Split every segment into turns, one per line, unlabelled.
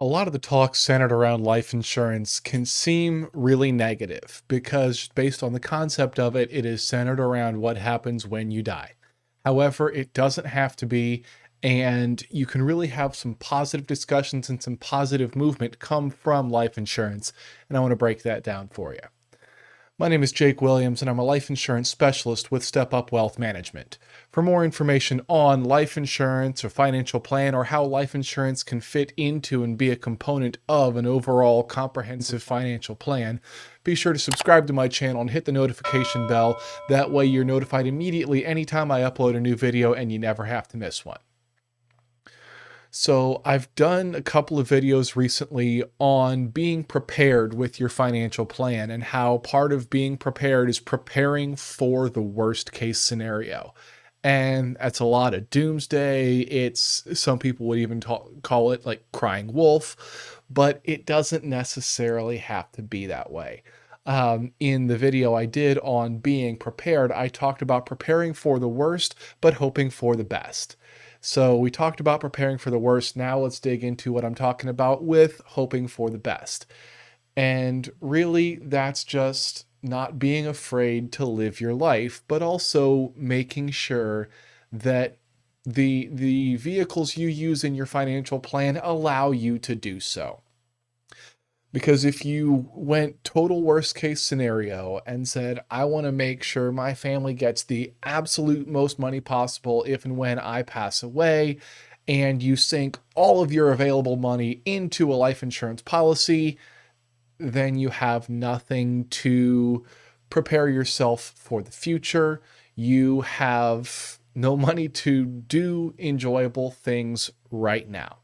A lot of the talk centered around life insurance can seem really negative because, based on the concept of it, it is centered around what happens when you die. However, it doesn't have to be, and you can really have some positive discussions and some positive movement come from life insurance. And I want to break that down for you. My name is Jake Williams, and I'm a life insurance specialist with Step Up Wealth Management. For more information on life insurance or financial plan or how life insurance can fit into and be a component of an overall comprehensive financial plan, be sure to subscribe to my channel and hit the notification bell. That way you're notified immediately anytime I upload a new video and you never have to miss one. So I've done a couple of videos recently on being prepared with your financial plan and how part of being prepared is preparing for the worst case scenario. And that's a lot of doomsday. It's some people would even call it like crying wolf, but it doesn't necessarily have to be that way. In the video I did on being prepared, I talked about preparing for the worst, but hoping for the best. So we talked about preparing for the worst. Now let's dig into what I'm talking about with hoping for the best. And really, that's just not being afraid to live your life, but also making sure that the vehicles you use in your financial plan allow you to do so. Because if you went total worst case scenario and said, I want to make sure my family gets the absolute most money possible if and when I pass away, and you sink all of your available money into a life insurance policy, then you have nothing to prepare yourself for the future. You have no money to do enjoyable things right now.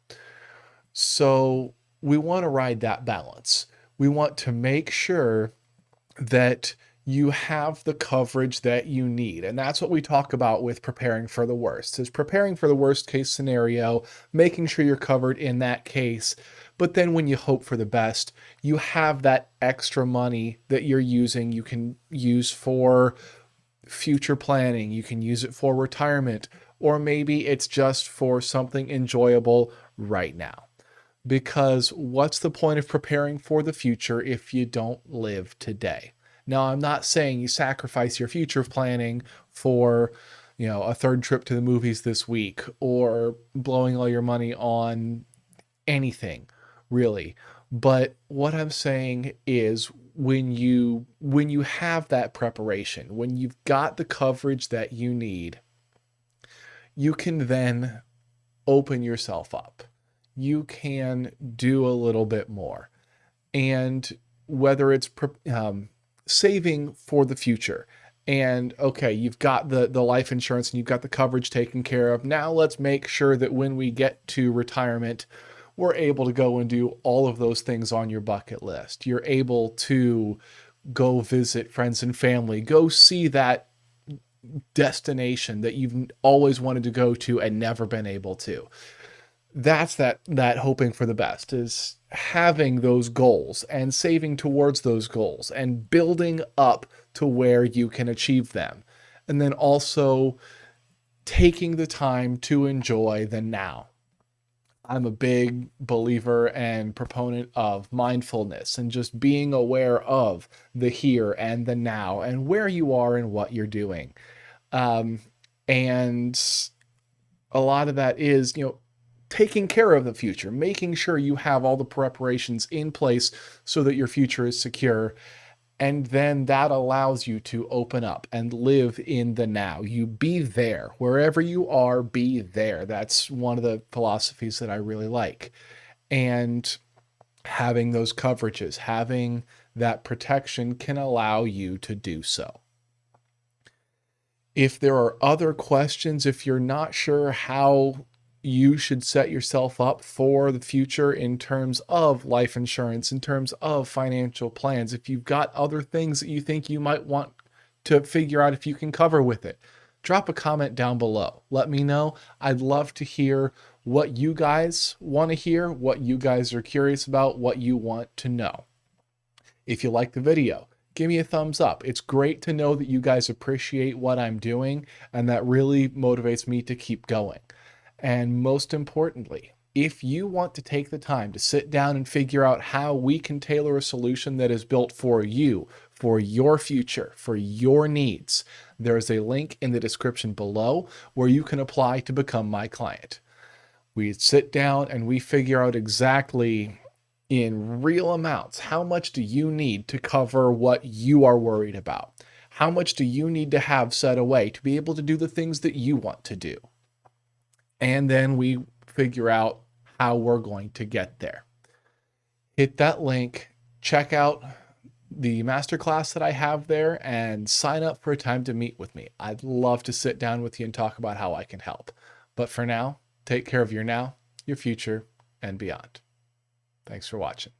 So we want to ride that balance. We want to make sure that you have the coverage that you need. And that's what we talk about with preparing for the worst, is preparing for the worst case scenario, making sure you're covered in that case. But then when you hope for the best, you have that extra money that you're using. You can use for future planning. You can use it for retirement, or maybe it's just for something enjoyable right now. Because what's the point of preparing for the future if you don't live today? Now, I'm not saying you sacrifice your future planning for, a third trip to the movies this week or blowing all your money on anything, really. But what I'm saying is when you have that preparation, when you've got the coverage that you need, you can then open yourself up. You can do a little bit more. And whether it's saving for the future, and okay, you've got the life insurance and you've got the coverage taken care of. Now let's make sure that when we get to retirement, we're able to go and do all of those things on your bucket list. You're able to go visit friends and family, go see that destination that you've always wanted to go to and never been able to. That's that hoping for the best, is having those goals and saving towards those goals and building up to where you can achieve them. And then also taking the time to enjoy the now. I'm a big believer and proponent of mindfulness and just being aware of the here and the now and where you are and what you're doing. And a lot of that is, taking care of the future, making sure you have all the preparations in place so that your future is secure. And then that allows you to open up and live in the now. You be there. Wherever you are, be there. That's one of the philosophies that I really like. And having those coverages, having that protection can allow you to do so. If there are other questions, if you're not sure how you should set yourself up for the future in terms of life insurance, in terms of financial plans, if you've got other things that you think you might want to figure out if you can cover with it, drop a comment down below. Let me know. I'd love to hear what you guys want to hear, what you guys are curious about, what you want to know. If you like the video, give me a thumbs up. It's great to know that you guys appreciate what I'm doing, and that really motivates me to keep going. And most importantly, If you want to take the time to sit down and figure out how we can tailor a solution that is built for you, for your future, for your needs, there is a link in the description below where you can apply to become my client. We sit down and we figure out exactly in real amounts, how much do you need to cover what you are worried about? How much do you need to have set away to be able to do the things that you want to do? And then we figure out how we're going to get there. Hit that link, check out the masterclass that I have there, and sign up for a time to meet with me. I'd love to sit down with you and talk about how I can help. But for now, take care of your now, your future, and beyond. Thanks for watching.